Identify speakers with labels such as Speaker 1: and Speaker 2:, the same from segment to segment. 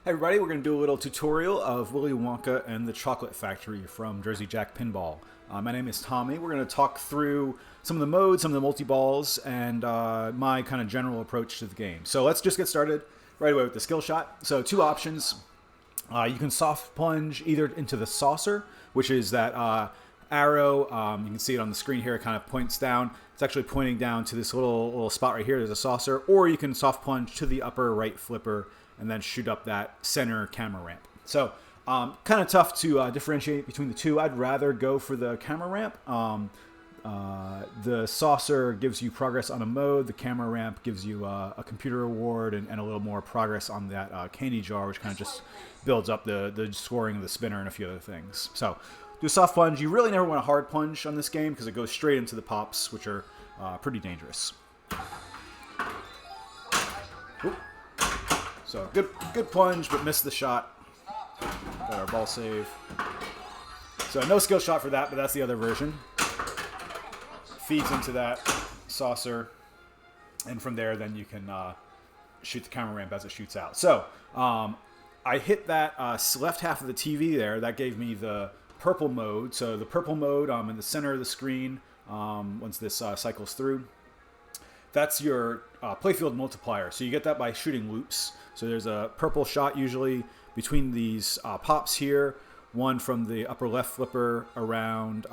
Speaker 1: Hey everybody, we're going to do a little tutorial of Willy Wonka and the Chocolate Factory from Jersey Jack Pinball. My name is Tommy. We're going to talk through some of the modes, some of the multi-balls, and my kind of general approach to the game. So let's just get started right away with the skill shot. So two options. You can soft plunge either into the saucer, which is that arrow. You can see it on the screen here. It kind of points down. It's actually pointing down to this little spot right here. There's a saucer. Or you can soft plunge to the upper right flipper and then shoot up that center camera ramp. So kind of tough to differentiate between the two. I'd rather go for the camera ramp. The saucer gives you progress on a mode. The camera ramp gives you a computer award and a little more progress on that candy jar, which kind of just builds up the scoring of the spinner and a few other things. So do a soft plunge. You really never want a hard plunge on this game because it goes straight into the pops, which are pretty dangerous. Oop. So good plunge, but missed the shot. Got our ball save. So no skill shot for that, but that's the other version. Feeds into that saucer, and from there, then you can shoot the camera ramp as it shoots out. So I hit that left half of the TV there. That gave me the purple mode. So the purple mode in the center of the screen, once this cycles through, that's your playfield multiplier. So you get that by shooting loops. So there's a purple shot usually between these pops here, one from the upper left flipper around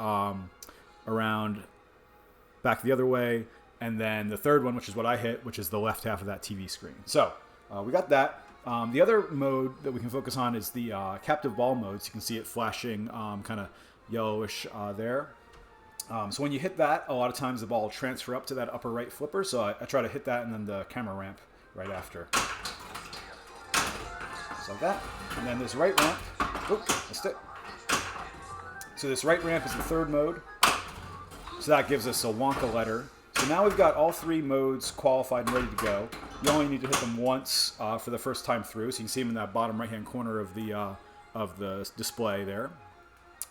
Speaker 1: back the other way, and then the third one, which is what I hit, which is the left half of that TV screen. So we got that. The other mode that we can focus on is the captive ball mode. So you can see it flashing kind of yellowish there. So when you hit that, a lot of times the ball will transfer up to that upper right flipper. So I try to hit that and then the camera ramp right after. Just like that. And then this right ramp. Oop, missed it. So this right ramp is the third mode. So that gives us a Wonka letter. So now we've got all three modes qualified and ready to go. You only need to hit them once for the first time through. So you can see them in that bottom right-hand corner of the display there.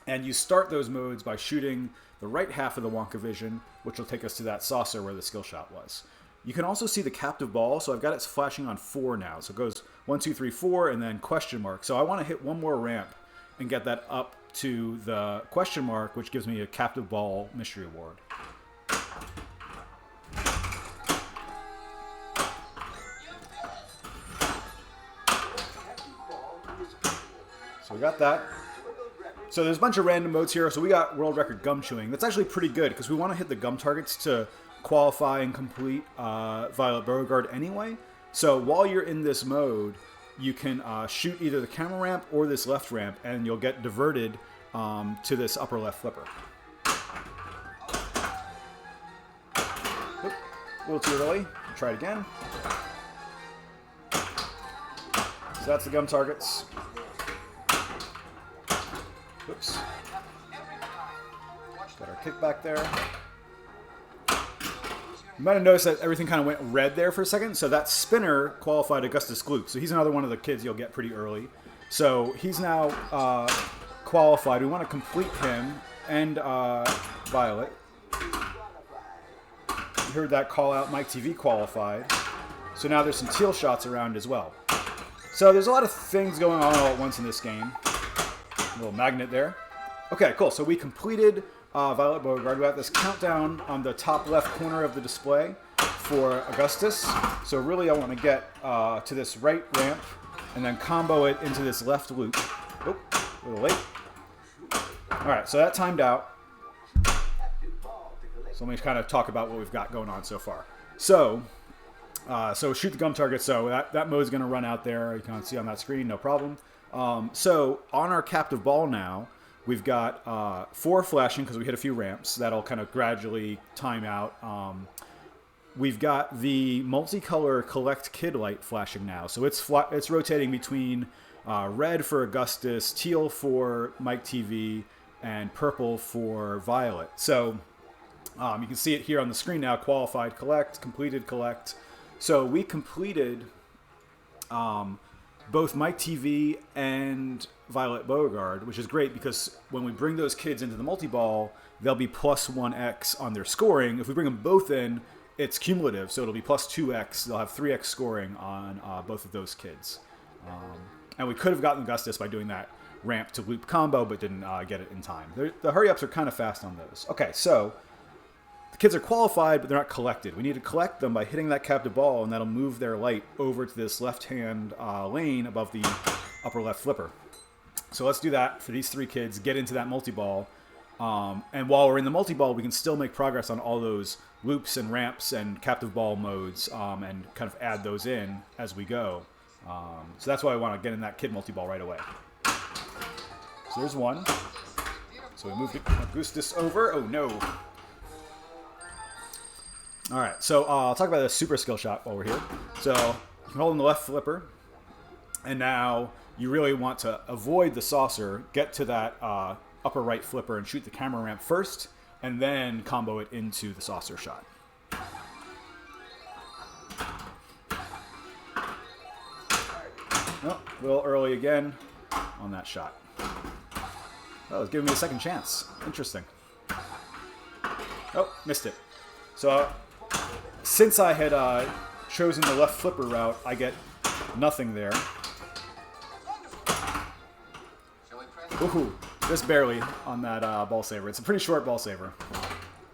Speaker 1: And you start those modes by shooting the right half of the Wonka vision, which will take us to that saucer where the skill shot was. You can also see the captive ball. So I've got it flashing on 4 now. So it goes 1, 2, 3, 4, and then question mark. So I want to hit one more ramp and get that up to the question mark, which gives me a captive ball mystery award. So we got that. So there's a bunch of random modes here. So we got world record gum chewing. That's actually pretty good because we want to hit the gum targets to qualify and complete Violet Beauregard anyway. So while you're in this mode, you can shoot either the camera ramp or this left ramp, and you'll get diverted to this upper left flipper. Oop, a little too early. Try it again. So that's the gum targets. Oops. Got our kickback there. You might have noticed that everything kind of went red there for a second. So that spinner qualified Augustus Gloop. So he's another one of the kids you'll get pretty early. So he's now qualified. We want to complete him and Violet. You heard that call out, Mike TV qualified. So now there's some teal shots around as well. So there's a lot of things going on all at once in this game. A little magnet there. Okay, cool. So we completed Violet Beauregard. We got this countdown on the top left corner of the display for Augustus. So really I want to get to this right ramp and then combo it into this left loop. Oh, a little late. All right, so that timed out. So let me kind of talk about what we've got going on so far. So shoot the gum target. So that mode's going to run out there. You can see on that screen, no problem. So on our captive ball now, we've got 4 flashing because we hit a few ramps. That'll kind of gradually time out. We've got the multicolor collect kid light flashing now. So it's rotating between red for Augustus, teal for Mike TV, and purple for Violet. So you can see it here on the screen now, qualified collect, completed collect. So we completed both Mike TV and Violet Beauregard, which is great because when we bring those kids into the multi-ball, they'll be plus 1x on their scoring. If we bring them both in, it's cumulative, so it'll be plus 2x. They'll have 3x scoring on both of those kids. And we could have gotten Augustus by doing that ramp to loop combo, but didn't get it in time. The hurry-ups are kind of fast on those. Okay, so the kids are qualified, but they're not collected. We need to collect them by hitting that captive ball, and that'll move their light over to this left-hand lane above the upper left flipper. So let's do that for these 3 kids, get into that multi-ball. And while we're in the multi-ball, we can still make progress on all those loops and ramps and captive ball modes and kind of add those in as we go. So that's why I want to get in that kid multi-ball right away. So there's one. So we moved Augustus over. Oh, no. All right, so I'll talk about the super skill shot while we're here. So you can hold in the left flipper, and now you really want to avoid the saucer, get to that upper right flipper and shoot the camera ramp first, and then combo it into the saucer shot. Oh, a little early again on that shot. Oh, it's giving me a second chance. Interesting. Oh, missed it. So since I had chosen the left flipper route, I get nothing there. Ooh, just barely on that ball saver. It's a pretty short ball saver.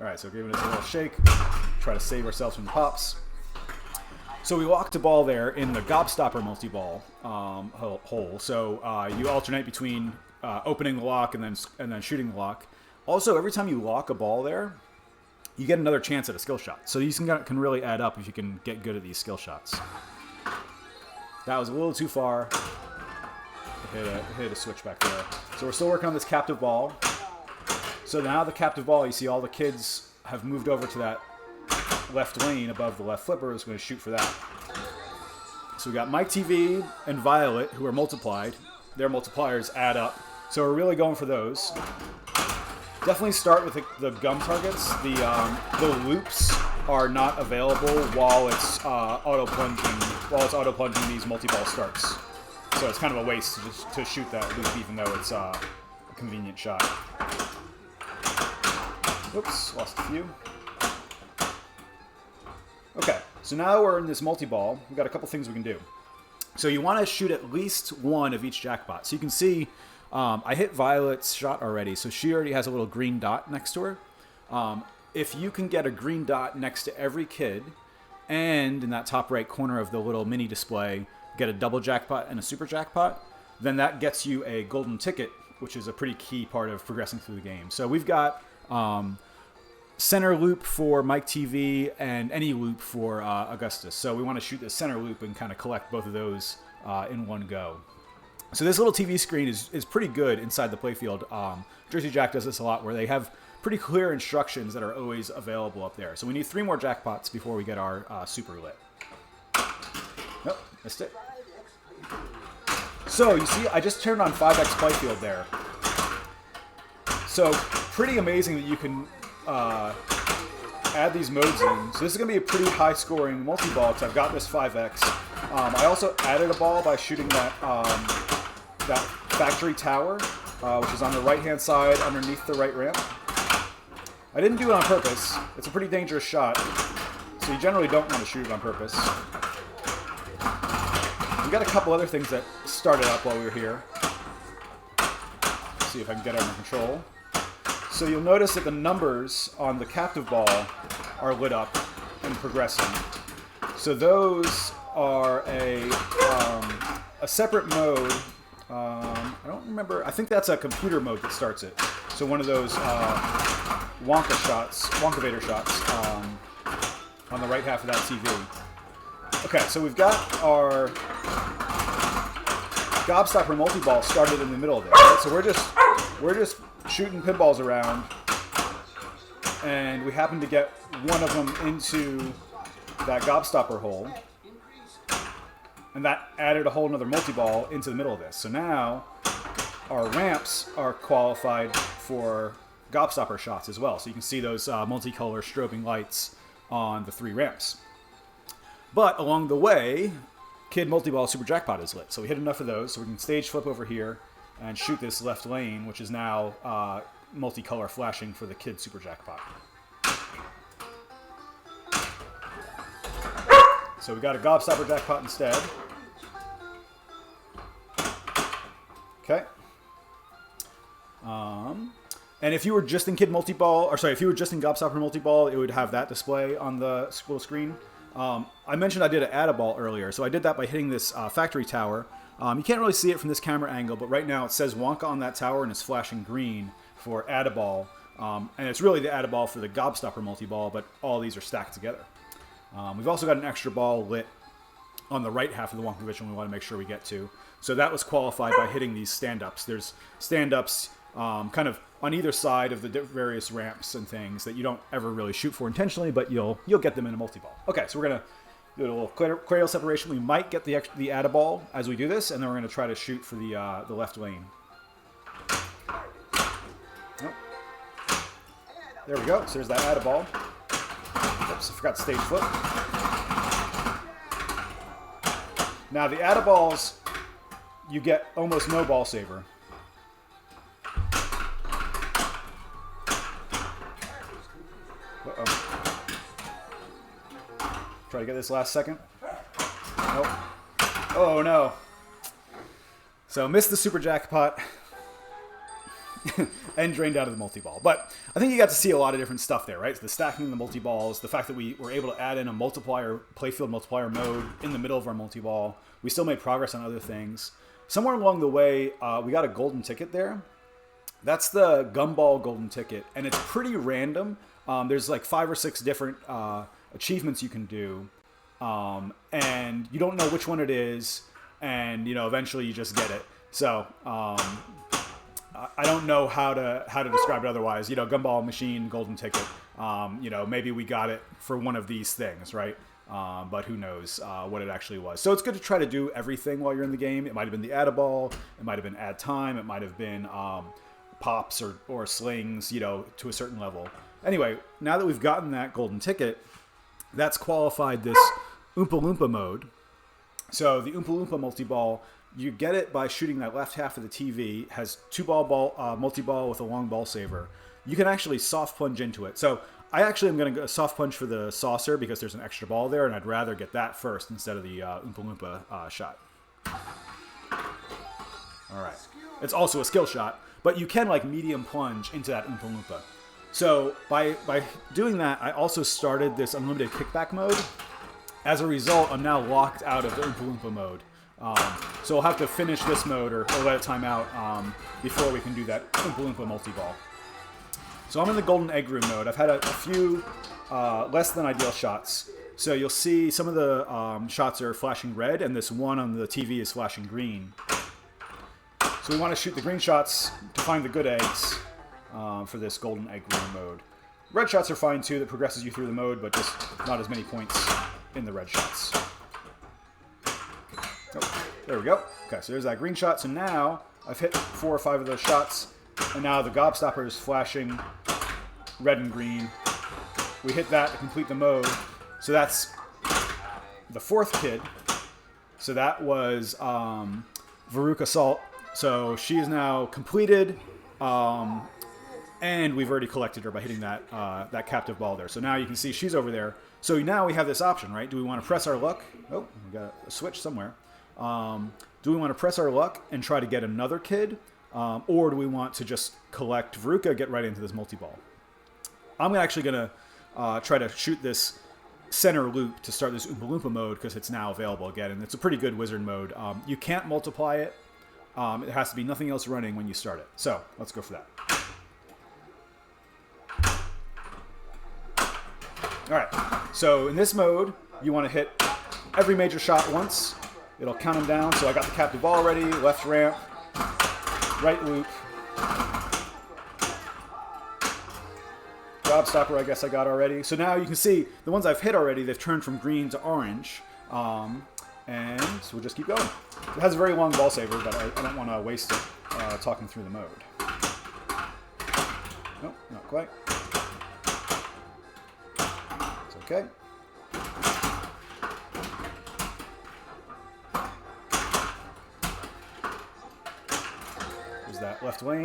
Speaker 1: All right, so giving it a little shake. Try to save ourselves from the pops. So we locked a ball there in the gobstopper multi-ball hole. So you alternate between opening the lock and then shooting the lock. Also, every time you lock a ball there, you get another chance at a skill shot. So these can really add up if you can get good at these skill shots. That was a little too far. Hit a switch back there. So we're still working on this captive ball. So now the captive ball, you see all the kids have moved over to that left lane above the left flipper. Is going to shoot for that. So we got Mike TV and Violet, who are multiplied. Their multipliers add up. So we're really going for those. Definitely start with the gum targets. The loops are not available while it's auto plunging these multi-ball starts. So it's kind of a waste to shoot that loop, even though it's a convenient shot. Oops, lost a few. Okay, so now we're in this multi-ball. We've got a couple things we can do. So you want to shoot at least one of each jackpot. So you can see I hit Violet's shot already, so she already has a little green dot next to her. If you can get a green dot next to every kid, and in that top right corner of the little mini display, get a double jackpot and a super jackpot, then that gets you a golden ticket, which is a pretty key part of progressing through the game. So we've got center loop for Mike TV and any loop for Augustus. So we want to shoot the center loop and kind of collect both of those in one go. So this little TV screen is pretty good inside the playfield. Jersey Jack does this a lot, where they have pretty clear instructions that are always available up there. So we need 3 more jackpots before we get our super lit. Nope, missed it. So you see, I just turned on 5x playfield there. So pretty amazing that you can add these modes in. So this is going to be a pretty high-scoring multi-ball because I've got this 5x. I also added a ball by shooting that factory tower, which is on the right-hand side underneath the right ramp. I didn't do it on purpose. It's a pretty dangerous shot, so you generally don't want to shoot it on purpose. We got a couple other things that started up while we were here. Let's see if I can get it under control. So you'll notice that the numbers on the captive ball are lit up and progressing. So those are a separate mode. I don't remember. I think that's a computer mode that starts it. So one of those Wonkavator shots on the right half of that TV. Okay, so we've got our Gobstopper multi-ball started in the middle there. Right? So we're just shooting pinballs around, and we happen to get one of them into that Gobstopper hole, and that added a whole another multi-ball into the middle of this. So now our ramps are qualified for Gobstopper shots as well. So you can see those multicolor strobing lights on the 3 ramps. But along the way, Kid Multiball Super Jackpot is lit. So we hit enough of those, so we can stage flip over here and shoot this left lane, which is now multicolor flashing for the Kid Super Jackpot. So we got a Gobstopper Jackpot instead. Okay. And if you were just in Kid Multiball, or sorry, if you were just in Gobstopper Multiball, it would have that display on the school screen. I mentioned I did an add-a-ball earlier, so I did that by hitting this factory tower. You can't really see it from this camera angle, but right now it says Wonka on that tower and it's flashing green for add-a-ball. And it's really the add-a-ball for the Gobstopper Multiball, but all these are stacked together. We've also got an extra ball lit on the right half of the Wonka vision we want to make sure we get to. So that was qualified by hitting these stand-ups. There's stand-ups kind of on either side of the various ramps and things that you don't ever really shoot for intentionally, but you'll get them in a multi-ball. Okay, so we're going to do a little cradle separation. We might get the add-a-ball as we do this, and then we're going to try to shoot for the left lane. Oh. There we go. So there's that add-a-ball. Oops, I forgot stage flip. Now the add-a-balls, you get almost no ball saver. Uh-oh. Try to get this last second. Nope. Oh no. So missed the super jackpot. And drained out of the multi-ball. But I think you got to see a lot of different stuff there, right? So the stacking of the multi-balls, the fact that we were able to add in a multiplier, playfield multiplier mode in the middle of our multi-ball. We still made progress on other things. Somewhere along the way, we got a golden ticket there. That's the Gumball golden ticket, and it's pretty random. There's like 5 or 6 different achievements you can do, and you don't know which one it is, and eventually you just get it. So I don't know how to describe it otherwise. Gumball machine golden ticket. Maybe we got it for one of these things, right? But who knows what it actually was. So it's good to try to do everything while you're in the game. It might have been the add-a-ball. It might have been add time. It might have been pops or slings, to a certain level. Anyway, now that we've gotten that golden ticket, that's qualified this Oompa Loompa mode. So the Oompa Loompa multi-ball, you get it by shooting that left half of the TV. Has 2-ball multi-ball with a long ball saver. You can actually soft plunge into it. So I actually am going to go soft punch for the saucer because there's an extra ball there, and I'd rather get that first instead of the Oompa Loompa shot. All right. It's also a skill shot, but you can medium plunge into that Oompa Loompa. So by doing that, I also started this unlimited kickback mode. As a result, I'm now locked out of the Oompa Loompa mode. So I'll have to finish this mode or let it time out before we can do that Oompa Loompa multi-ball. So I'm in the golden egg room mode. I've had a few less than ideal shots. So you'll see some of the shots are flashing red, and this one on the TV is flashing green. So we want to shoot the green shots to find the good eggs for this golden egg room mode. Red shots are fine too. That progresses you through the mode, but just not as many points in the red shots. Oh, there we go. Okay, so there's that green shot. So now I've hit 4 or 5 of those shots, and now the Gobstopper is flashing red and green. We hit that to complete the mode. So that's the 4th kid. So that was Veruca Salt. So she is now completed, and we've already collected her by hitting that that captive ball there. So now you can see she's over there. So now we have this option, right? Do we want to press our luck? Oh, we got a switch somewhere. Do we want to press our luck and try to get another kid? Or do we want to just collect Veruca, get right into this multi-ball? I'm actually going to try to shoot this center loop to start this Oompa Loompa mode because it's now available again. And it's a pretty good wizard mode. You can't multiply it. It has to be nothing else running when you start it. So let's go for that. All right. So in this mode, you want to hit every major shot once. It'll count them down. So I got the captive ball already, left ramp, right loop. Gobstopper, I guess I got already. So now you can see the ones I've hit already, they've turned from green to orange. And so we'll just keep going. It has a very long ball saver, but I don't want to waste it talking through the mode. Nope, not quite. It's okay. There's that left lane.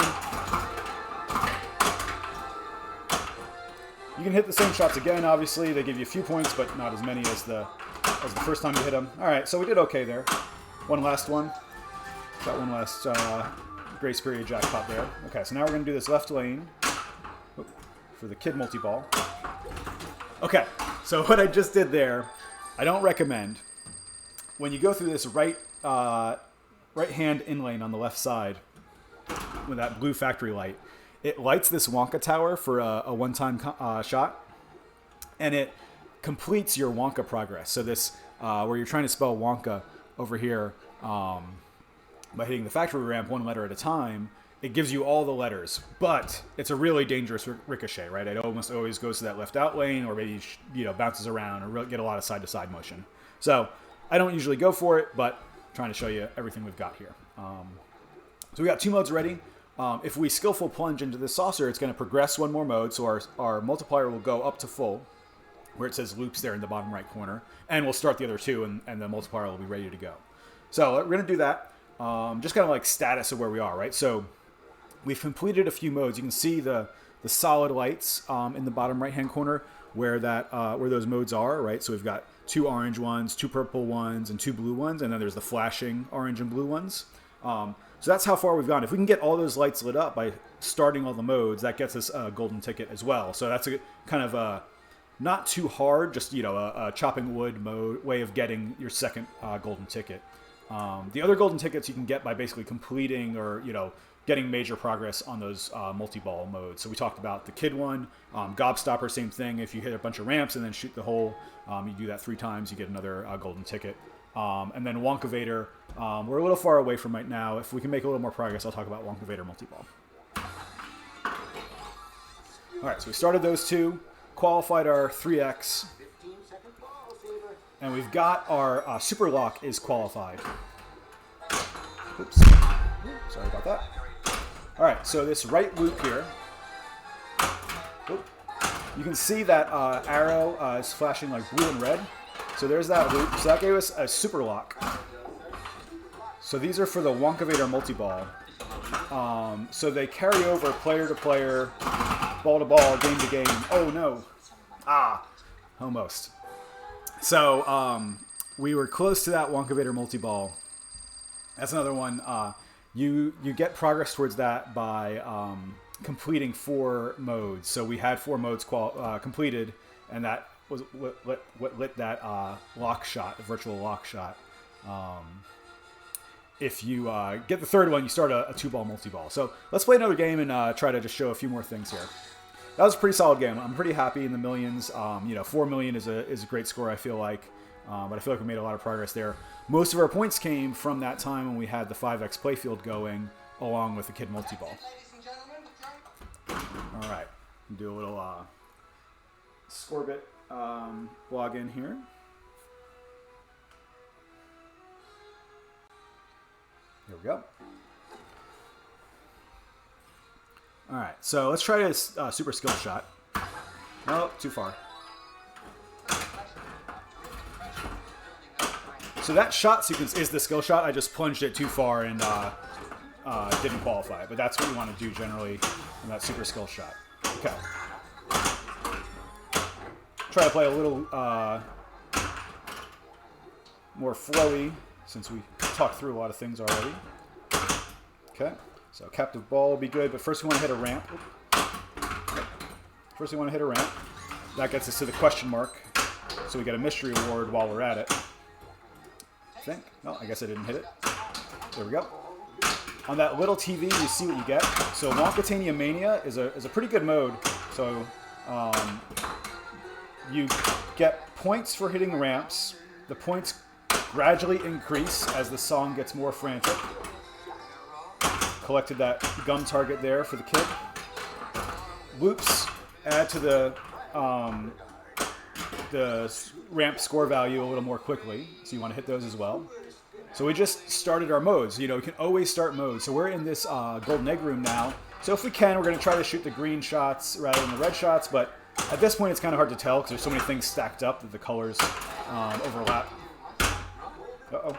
Speaker 1: You can hit the same shots again, obviously. They give you a few points, but not as many as the first time you hit them. All right, so we did okay there. One last one. Got one last grace period jackpot there. Okay, so now we're going to do this left lane for the kid multi-ball. Okay, so what I just did there, I don't recommend. When you go through this right-hand in lane on the left side with that blue factory light, it lights this Wonka tower for a one-time shot, and it completes your Wonka progress. So this, where you're trying to spell Wonka over here by hitting the factory ramp one letter at a time, it gives you all the letters, but it's a really dangerous ricochet, right? It almost always goes to that left out lane, or maybe bounces around, or get a lot of side-to-side motion. So I don't usually go for it, but I'm trying to show you everything we've got here. So we got 2 modes ready. If we skillful plunge into this saucer, it's going to progress one more mode, so our multiplier will go up to full, where it says loops there in the bottom right corner, and we'll start the other 2, and the multiplier will be ready to go. So we're going to do that, just kind of like status of where we are, right? So we've completed a few modes. You can see the solid lights in the bottom right-hand corner where those modes are, right? So we've got 2 orange ones, 2 purple ones, and 2 blue ones, and then there's the flashing orange and blue ones. So that's how far we've gone. If we can get all those lights lit up by starting all the modes, that gets us a golden ticket as well. So that's a kind of a not too hard, just a chopping wood mode way of getting your second golden ticket. The other golden tickets you can get by basically completing or getting major progress on those multi-ball modes. So we talked about the kid one, Gobstopper, same thing. If you hit a bunch of ramps and then shoot the hole, you do that 3 times, you get another golden ticket. And then Wonkavator, we're a little far away from right now. If we can make a little more progress, I'll talk about Wonkavator multi-ball. All right, so we started those 2, qualified our 3X, and we've got our Super Lock is qualified. Oops, sorry about that. All right, so this right loop here, you can see that arrow is flashing like blue and red. So there's that loop. So that gave us a Super Lock. So these are for the Wonkavator multi-ball. So they carry over player to player, ball to ball, game to game. Oh no. Almost. So we were close to that Wonkavator multi-ball. That's another one. You get progress towards that by completing 4 modes. So we had 4 modes completed, and that was what lit that lock shot, the virtual lock shot. If you get the 3rd one, you start a 2-ball multi-ball. So let's play another game and try to just show a few more things here. That was a pretty solid game. I'm pretty happy in the millions. 4 million is a great score, I feel like. But I feel like we made a lot of progress there. Most of our points came from that time when we had the 5X playfield going, along with the kid multi-ball. All right, do a little Scorebit login here. Here we go. All right, so let's try this super skill shot. Oh, too far. So that shot sequence is the skill shot. I just plunged it too far and didn't qualify. But that's what you want to do generally in that super skill shot. Okay. Try to play a little more flowy since we talked through a lot of things already. Okay. So captive ball will be good, but first we want to hit a ramp. First we want to hit a ramp. That gets us to the question mark. So we get a mystery award while we're at it. I think. No, I guess I didn't hit it. There we go. On that little TV, you see what you get. So Wonkatania Mania is a pretty good mode. So you get points for hitting ramps. The points gradually increase as the song gets more frantic. Collected that gum target there for the kid. Loops add to the ramp score value a little more quickly, so you want to hit those as well. So we just started our modes. We can always start modes. So we're in this golden egg room now. So if we can, we're going to try to shoot the green shots rather than the red shots, but at this point it's kind of hard to tell because there's so many things stacked up that the colors overlap. Uh-oh.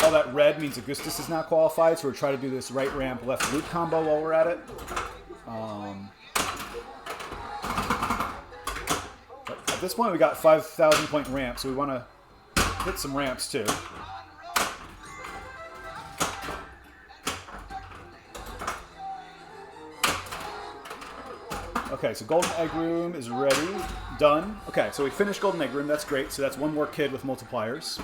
Speaker 1: All that red means Augustus is not qualified, so we're trying to do this right ramp, left loop combo while we're at it. But at this point, we got 5,000 point ramp, so we want to hit some ramps too. Okay, so Golden Egg Room is ready. Done. Okay, so we finished Golden Egg Room. That's great. So that's one more kid with multipliers.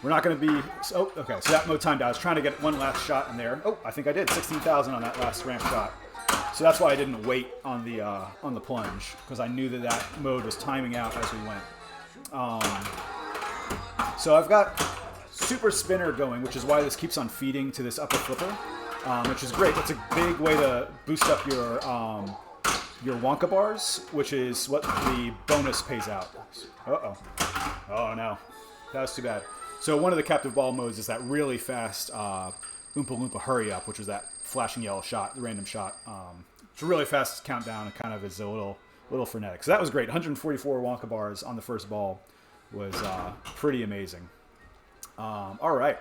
Speaker 1: We're not going to be... Oh, okay, so that mode timed out. I was trying to get one last shot in there. Oh, I think I did. 16,000 on that last ramp shot. So that's why I didn't wait on the plunge, because I knew that that mode was timing out as we went. So I've got Super Spinner going, which is why this keeps on feeding to this upper flipper, which is great. It's a big way to boost up your Wonka bars, which is what the bonus pays out. Uh-oh. Oh, no. That was too bad. So one of the captive ball modes is that really fast Oompa Loompa Hurry Up, which is that flashing yellow shot, the random shot. It's a really fast countdown and kind of is a little frenetic. So that was great. 144 Wonka bars on the first ball was pretty amazing. All right.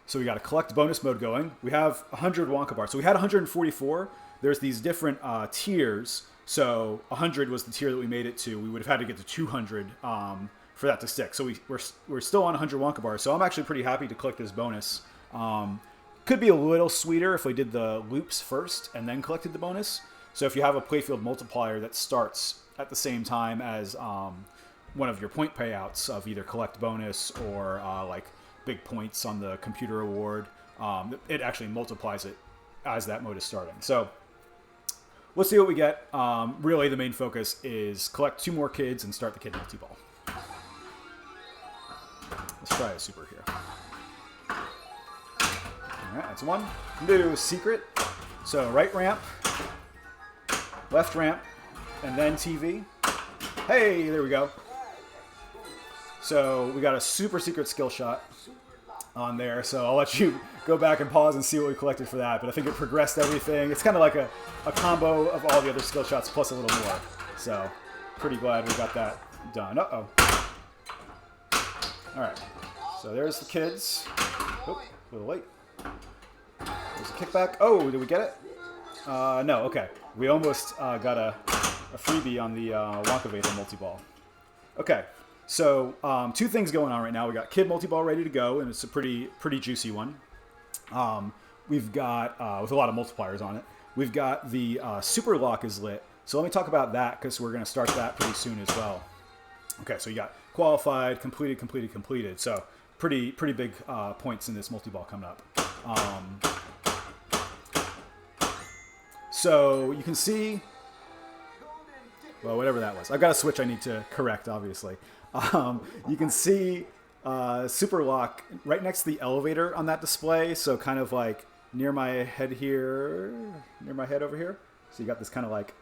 Speaker 1: So we got a collect bonus mode going. We have 100 Wonka bars. So we had 144. There's these different tiers. So 100 was the tier that we made it to. We would have had to get to 200 for that to stick. So we're still on 100 Wonka bars. So I'm actually pretty happy to collect this bonus. Could be a little sweeter if we did the loops first and then collected the bonus. So if you have a playfield multiplier that starts at the same time as one of your point payouts of either collect bonus or like big points on the computer award, it actually multiplies it as that mode is starting. So let's see what we get. Really, the main focus is collect 2 more kids and start the kid multi-ball. Let's try a super here. All right, that's one. Do secret. So right ramp, left ramp, and then TV. Hey, there we go. So we got a super secret skill shot on there. So I'll let you go back and pause and see what we collected for that. But I think it progressed everything. It's kind of like a combo of all the other skill shots plus a little more. So pretty glad we got that done. Uh-oh. All right. So there's the kids. Oh, a little late. There's a kickback. Oh, did we get it? No, okay. We almost got a freebie on the Wonka Vader multi-ball. Okay, so 2 things going on right now. We got kid multi-ball ready to go, and it's a pretty juicy one. We've got, with a lot of multipliers on it, we've got the super lock is lit. So let me talk about that, because we're going to start that pretty soon as well. Okay, so you got qualified, completed. So pretty big points in this multi-ball coming up. So you can see, well, whatever that was. I've got a switch I need to correct, obviously. You can see Super Lock right next to the elevator on that display. So kind of like near my head here, near my head over here. So you got this kind of like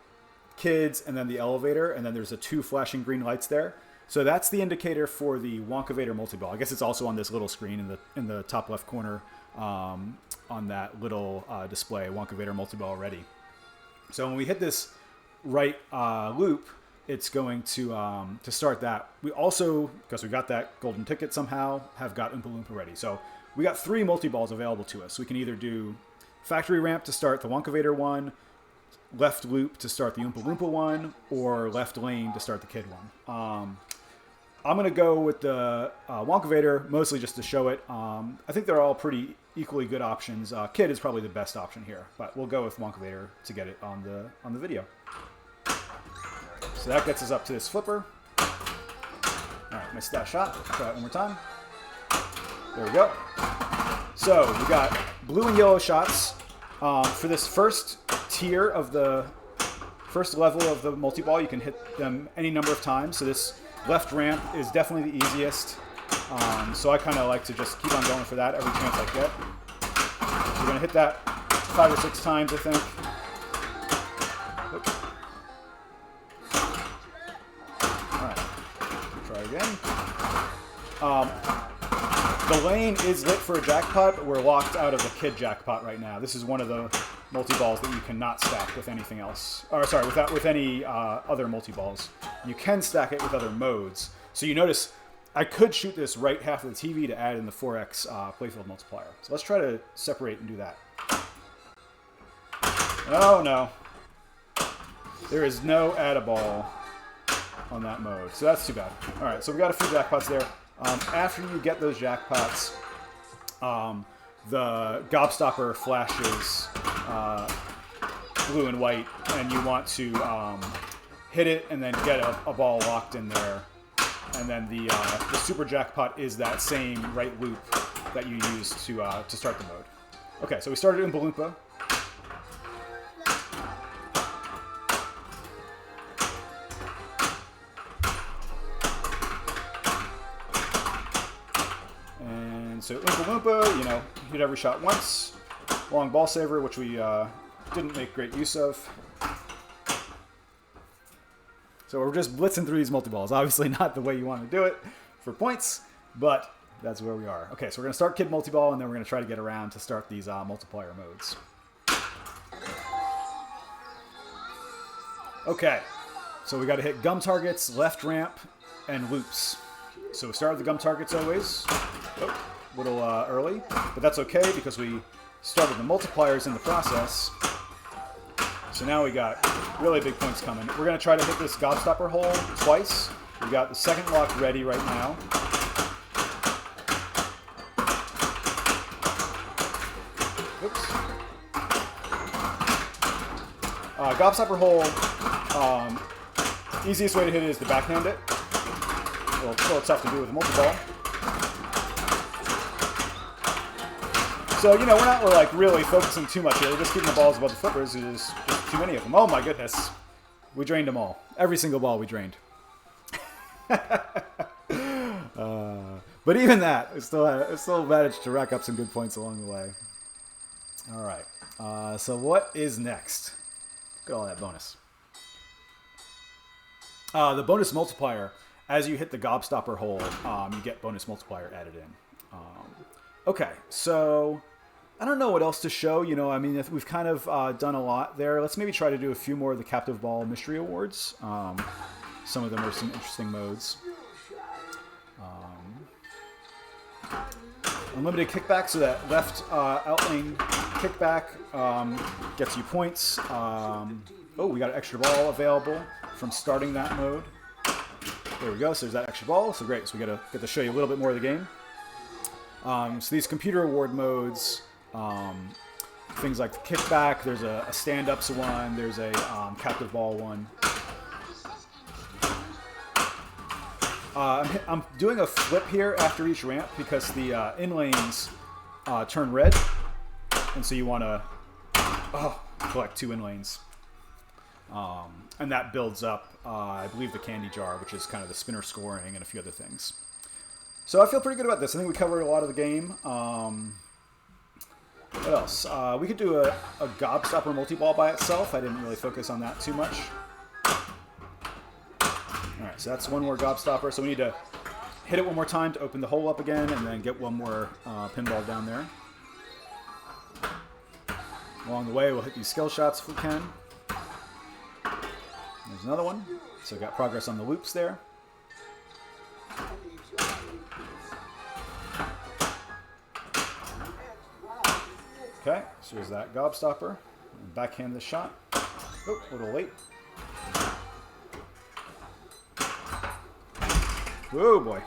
Speaker 1: kids and then the elevator, and then there's the 2 flashing green lights there. So that's the indicator for the Wonka Vader multi-ball. I guess it's also on this little screen in the top left corner on that little display, Wonka Vader multi-ball ready. So when we hit this right loop, it's going to start that. We also, because we got that golden ticket somehow, have got Oompa Loompa ready. So we got 3 multi-balls available to us. We can either do factory ramp to start the Wonka Vader one, left loop to start the Oompa Loompa one, or left lane to start the kid one. I'm going to go with the Wonka Vader, mostly just to show it. I think they're all pretty equally good options. Kid is probably the best option here, but we'll go with Wonka Vader to get it on the video. So that gets us up to this flipper. All right, missed that shot. Try it one more time. There we go. So we got blue and yellow shots. For this first tier of the first level of the multi-ball, you can hit them any number of times. So this left ramp is definitely the easiest. So I kind of like to just keep on going for that every chance I get. So we're going to hit that 5 or 6 times, I think. Oops. All right, try again. The lane is lit for a jackpot, but we're locked out of the kid jackpot right now. This is one of the multi-balls that you cannot stack with anything else. Or sorry, with any other multi-balls. You can stack it with other modes. So you notice I could shoot this right half of the TV to add in the 4x playfield multiplier. So let's try to separate and do that. Oh no. There is no add-a-ball on that mode. So that's too bad. All right, so we got a few jackpots there. After you get those jackpots, the gobstopper flashes blue and white, and you want to hit it and then get a ball locked in there. And then the super jackpot is that same right loop that you use to start the mode. Okay, so we started Oompa Loompa. And so Oompa Loompa, you know, hit every shot once. Long ball saver, which we didn't make great use of. So we're just blitzing through these multi-balls. Obviously not the way you want to do it for points, but that's where we are. Okay, so we're going to start Kid Multiball, and then we're going to try to get around to start these multiplier modes. Okay, so we got to hit gum targets, left ramp, and loops. So we start with the gum targets always. Oh, a little early, but that's okay because we started the multipliers in the process. So now we got really big points coming. We're going to try to hit this gobstopper hole twice. We got the second lock ready right now. Oops. Gobstopper hole, easiest way to hit it is to backhand it. A little tough to do with a multi-ball. So, you know, we're not like really focusing too much here. We're just keeping the balls above the flippers. There's just too many of them. Oh my goodness. We drained them all. Every single ball we drained. But even that, it still managed to rack up some good points along the way. All right. So what is next? Look at all that bonus. The bonus multiplier. As you hit the gobstopper hole, you get bonus multiplier added in. Okay, so I don't know what else to show. You know, I mean, we've kind of done a lot there. Let's maybe try to do a few more of the Captive Ball Mystery Awards. Some of them are some interesting modes. Unlimited kickback, so that left outlane kickback gets you points. Oh, we got an extra ball available from starting that mode. There we go. So there's that extra ball. So great. So we get to show you a little bit more of the game. So these computer award modes, things like the kickback. There's a stand-ups one. There's a captive ball one. I'm doing a flip here after each ramp because the in lanes turn red, and so you want to collect 2 in lanes. And that builds up, I believe, the candy jar, which is kind of the spinner scoring and a few other things. So I feel pretty good about this. I think we covered a lot of the game. What else? We could do a gobstopper multi-ball by itself. I didn't really focus on that too much. All right, so that's one more gobstopper. So we need to hit it one more time to open the hole up again and then get one more pinball down there. Along the way, we'll hit these skill shots if we can. There's another one. So got progress on the loops there. Okay, so there's that gobstopper. Backhand the shot. Oh, a little late. Oh boy.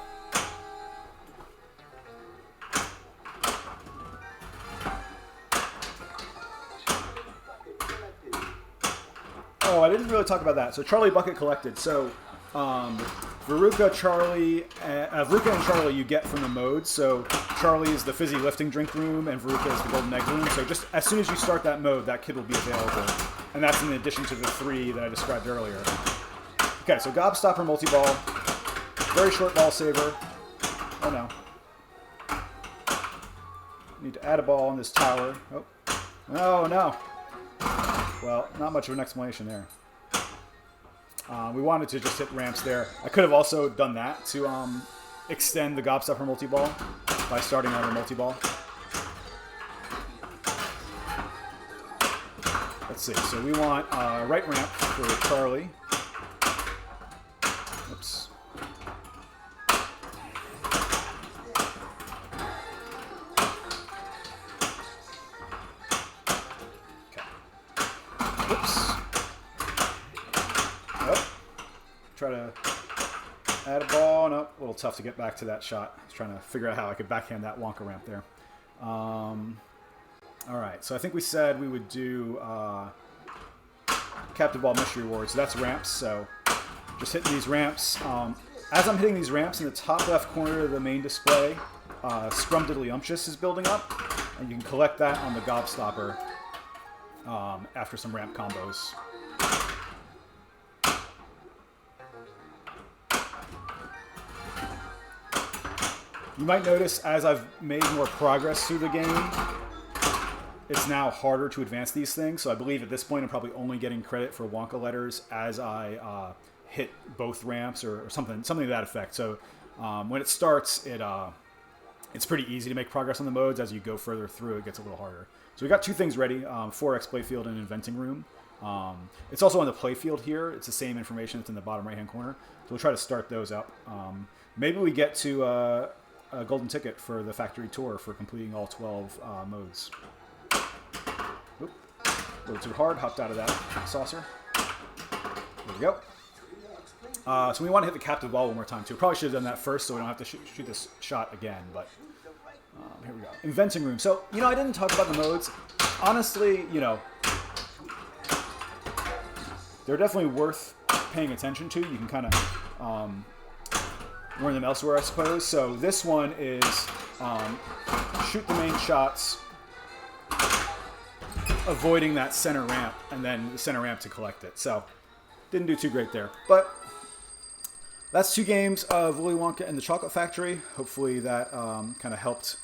Speaker 1: Oh, I didn't really talk about that. So Charlie Bucket collected. So Veruca, Veruca and Charlie you get from the mode. So Charlie is the fizzy lifting drink room, and Veruca is the golden egg room. So just as soon as you start that mode, that kid will be available. And that's in addition to the 3 that I described earlier. Okay, so gobstopper multi-ball. Very short ball saver. Oh no. Need to add a ball on this tower. Oh. Oh no. Well, not much of an explanation there. We wanted to just hit ramps there. I could have also done that to extend the gobstopper multi-ball by starting on a multi-ball. Let's see. So we want right ramp for Charlie. Oops. Try to add a ball. No, a little tough to get back to that shot. I was trying to figure out how I could backhand that Wonka ramp there. All right, so I think we said we would do Captive Ball mystery rewards. So that's ramps. So just hitting these ramps. As I'm hitting these ramps in the top left corner of the main display, Scrumdiddlyumptious is building up, and you can collect that on the Gobstopper after some ramp combos. You might notice as I've made more progress through the game, it's now harder to advance these things. So I believe at this point I'm probably only getting credit for Wonka letters as I hit both ramps or something to that effect. So when it starts, it's pretty easy to make progress on the modes. As you go further through, it gets a little harder. So we got two things ready, 4X Playfield and Inventing Room. It's also on the playfield here. It's the same information that's in the bottom right-hand corner. So we'll try to start those up. Maybe we get to a golden ticket for the factory tour for completing all 12 modes. Oop. A little too hard. Hopped out of that saucer. There we go. So we want to hit the captive ball one more time too. Probably should have done that first so we don't have to shoot this shot again. But here we go. Inventing Room. So, you know, I didn't talk about the modes. Honestly, you know, they're definitely worth paying attention to. You can kind of learn them elsewhere, I suppose. So this one is shoot the main shots, avoiding that center ramp, and then the center ramp to collect it. So didn't do too great there. But that's 2 games of Willy Wonka and the Chocolate Factory. Hopefully that kind of helped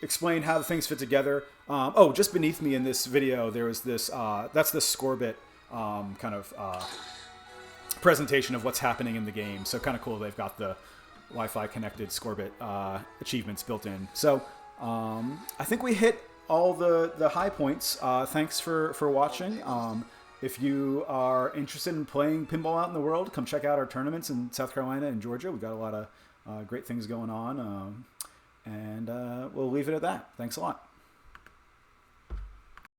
Speaker 1: explain how the things fit together. Oh, just beneath me in this video, there was this, that's the Scorbit kind of presentation of what's happening in the game. So kind of cool. They've got the Wi-Fi connected Scorbit achievements built in. So I think we hit all the high points. Thanks for watching. If you are interested in playing pinball out in the world, come check out our tournaments in South Carolina and Georgia. We've got a lot of great things going on. And we'll leave it at that. Thanks a lot.